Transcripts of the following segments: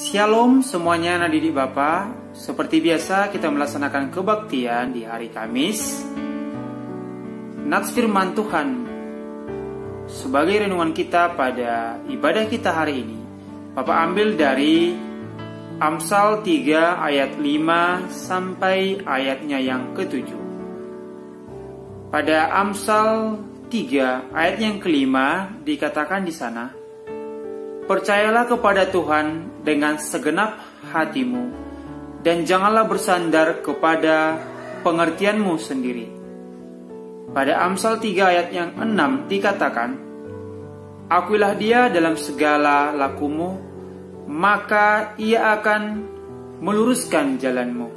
Shalom semuanya anak didik Bapak. Seperti biasa kita melaksanakan kebaktian di hari Kamis. Nats firman Tuhan sebagai renungan kita pada ibadah kita hari ini, Bapak ambil dari Amsal 3 ayat 5 sampai ayatnya yang ke-7. Pada Amsal 3 ayat yang kelima dikatakan di sana, percayalah kepada Tuhan dengan segenap hatimu, dan janganlah bersandar kepada pengertianmu sendiri. Pada Amsal 3 ayat yang 6 dikatakan, akuilah dia dalam segala lakumu, maka ia akan meluruskan jalanmu.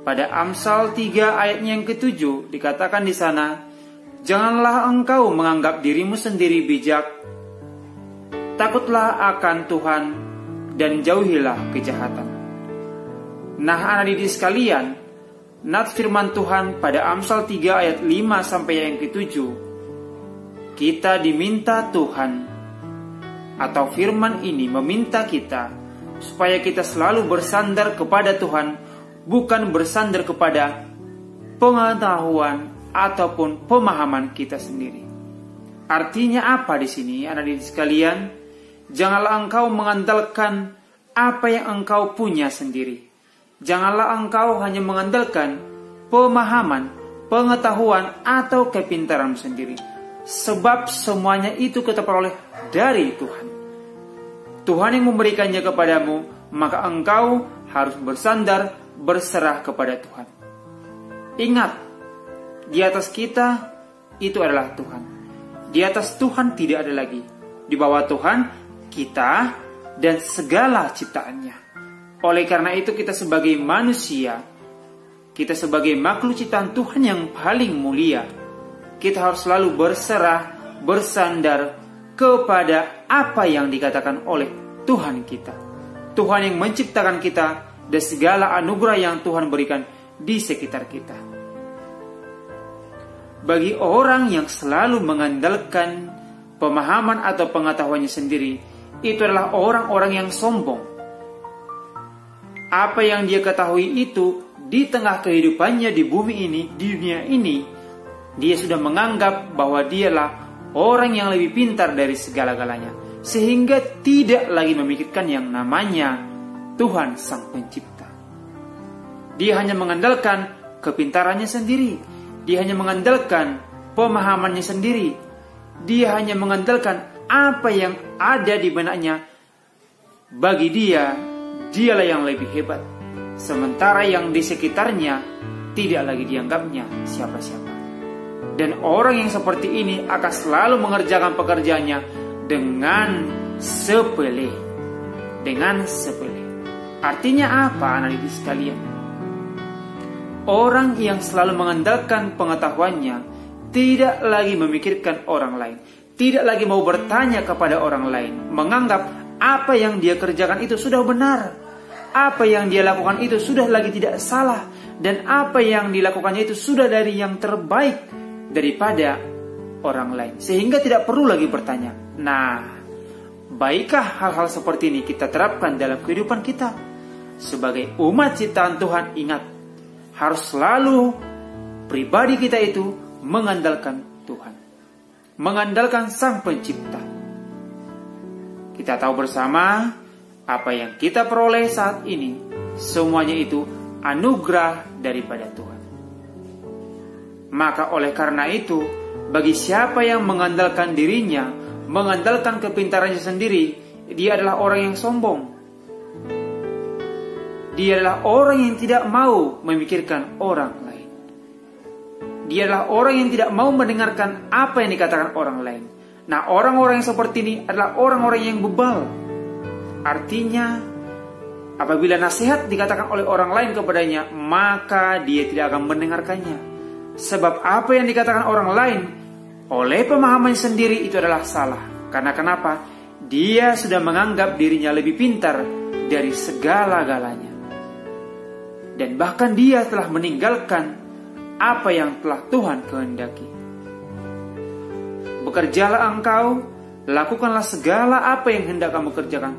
Pada Amsal 3 ayat yang ke-7 dikatakan di sana, janganlah engkau menganggap dirimu sendiri bijak, takutlah akan Tuhan dan jauhilah kejahatan. Nah anak didik sekalian, nats firman Tuhan pada Amsal 3 ayat 5 sampai yang ke-7, kita diminta Tuhan atau firman ini meminta kita supaya kita selalu bersandar kepada Tuhan, bukan bersandar kepada pengetahuan ataupun pemahaman kita sendiri. Artinya apa di sini anak didik sekalian? Janganlah engkau mengandalkan apa yang engkau punya sendiri. Janganlah engkau hanya mengandalkan pemahaman, pengetahuan, atau kepintaran sendiri. Sebab semuanya itu kita peroleh dari Tuhan. Tuhan yang memberikannya kepadamu, maka engkau harus bersandar, berserah kepada Tuhan. Ingat, di atas kita itu adalah Tuhan. Di atas Tuhan tidak ada lagi. Di bawah Tuhan kita dan segala ciptaannya. Oleh karena itu kita sebagai manusia, kita sebagai makhluk ciptaan Tuhan yang paling mulia, kita harus selalu berserah, bersandar kepada apa yang dikatakan oleh Tuhan kita. Tuhan yang menciptakan kita dan segala anugerah yang Tuhan berikan di sekitar kita. Bagi orang yang selalu mengandalkan pemahaman atau pengetahuannya sendiri, itu adalah orang-orang yang sombong. Apa yang dia ketahui itu di tengah kehidupannya di bumi ini, di dunia ini, dia sudah menganggap bahwa dialah orang yang lebih pintar dari segala-galanya, sehingga tidak lagi memikirkan yang namanya Tuhan Sang Pencipta. Dia hanya mengandalkan kepintarannya sendiri, dia hanya mengandalkan pemahamannya sendiri, dia hanya mengandalkan apa yang ada di benaknya. Bagi dia, dialah yang lebih hebat, sementara yang di sekitarnya tidak lagi dianggapnya siapa-siapa. Dan orang yang seperti ini akan selalu mengerjakan pekerjaannya dengan sepele. Dengan sepele. Artinya apa anak didik sekalian? Orang yang selalu mengandalkan pengetahuannya tidak lagi memikirkan orang lain, tidak lagi mau bertanya kepada orang lain, menganggap apa yang dia kerjakan itu sudah benar, apa yang dia lakukan itu sudah lagi tidak salah, dan apa yang dilakukannya itu sudah dari yang terbaik daripada orang lain, sehingga tidak perlu lagi bertanya. Nah, baikkah hal-hal seperti ini kita terapkan dalam kehidupan kita? Sebagai umat ciptaan Tuhan, ingat, harus selalu pribadi kita itu mengandalkan Tuhan, mengandalkan Sang Pencipta. Kita tahu bersama apa yang kita peroleh saat ini, semuanya itu anugerah daripada Tuhan. Maka oleh karena itu, bagi siapa yang mengandalkan dirinya, mengandalkan kepintarannya sendiri, dia adalah orang yang sombong. Dia adalah orang yang tidak mau memikirkan orang lain. Dia adalah orang yang tidak mau mendengarkan apa yang dikatakan orang lain. Nah, orang-orang yang seperti ini adalah orang-orang yang bebal. Artinya, apabila nasihat dikatakan oleh orang lain kepadanya, maka dia tidak akan mendengarkannya. Sebab apa yang dikatakan orang lain oleh pemahaman sendiri itu adalah salah. Karena kenapa? Dia sudah menganggap dirinya lebih pintar dari segala-galanya. Dan bahkan dia telah meninggalkan apa yang telah Tuhan kehendaki. Bekerjalah engkau, lakukanlah segala apa yang hendak kamu kerjakan,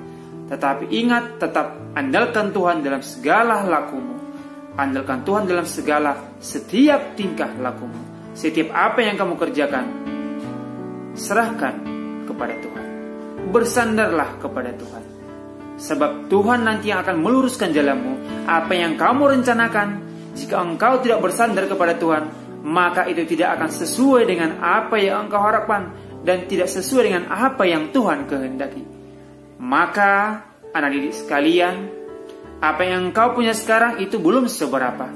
Tetapi ingat, tetap andalkan Tuhan dalam segala lakumu. Andalkan Tuhan dalam segala setiap tingkah lakumu. Setiap apa yang kamu kerjakan, serahkan kepada Tuhan. Bersandarlah kepada Tuhan. Sebab Tuhan nanti yang akan meluruskan jalanmu. Apa yang kamu rencanakan, jika engkau tidak bersandar kepada Tuhan, maka itu tidak akan sesuai dengan apa yang engkau harapkan dan tidak sesuai dengan apa yang Tuhan kehendaki. Maka anak didik sekalian, apa yang engkau punya sekarang itu belum seberapa,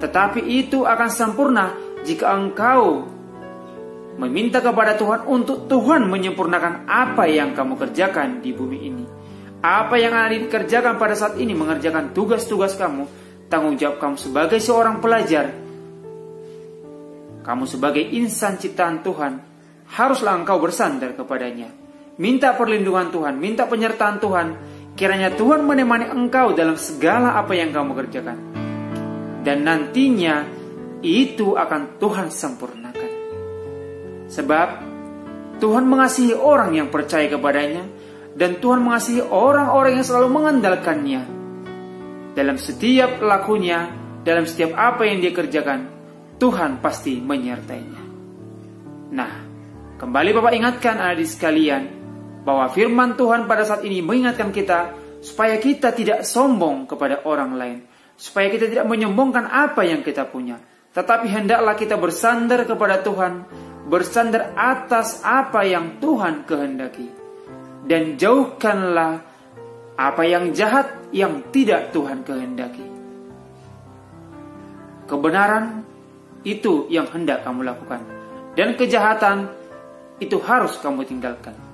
tetapi itu akan sempurna jika engkau meminta kepada Tuhan untuk Tuhan menyempurnakan apa yang kamu kerjakan di bumi ini. Apa yang anak didik kerjakan pada saat ini, mengerjakan tugas-tugas kamu, tanggung jawab kamu sebagai seorang pelajar, kamu sebagai insan ciptaan Tuhan, haruslah engkau bersandar kepadanya. Minta perlindungan Tuhan, minta penyertaan Tuhan. Kiranya Tuhan menemani engkau dalam segala apa yang kamu kerjakan. Dan nantinya itu akan Tuhan sempurnakan. Sebab Tuhan mengasihi orang yang percaya kepadanya, dan Tuhan mengasihi orang-orang yang selalu mengandalkannya. Dalam setiap lakunya, dalam setiap apa yang dia kerjakan, Tuhan pasti menyertainya. Nah, kembali Bapak ingatkan adik sekalian, bahwa firman Tuhan pada saat ini mengingatkan kita supaya kita tidak sombong kepada orang lain, supaya kita tidak menyombongkan apa yang kita punya, tetapi hendaklah kita bersandar kepada Tuhan, bersandar atas apa yang Tuhan kehendaki, dan jauhkanlah apa yang jahat yang tidak Tuhan kehendaki. Kebenaran itu yang hendak kamu lakukan, dan kejahatan itu harus kamu tinggalkan.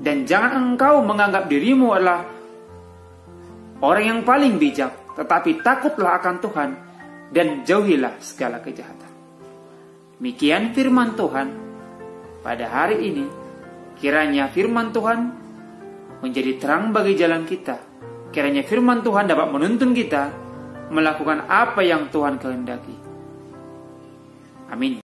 Dan jangan engkau menganggap dirimu adalah orang yang paling bijak, tetapi takutlah akan Tuhan dan jauhilah segala kejahatan. Demikian firman Tuhan pada hari ini. Kiranya firman Tuhan menjadi terang bagi jalan kita. Kiranya firman Tuhan dapat menuntun kita melakukan apa yang Tuhan kehendaki. Amin.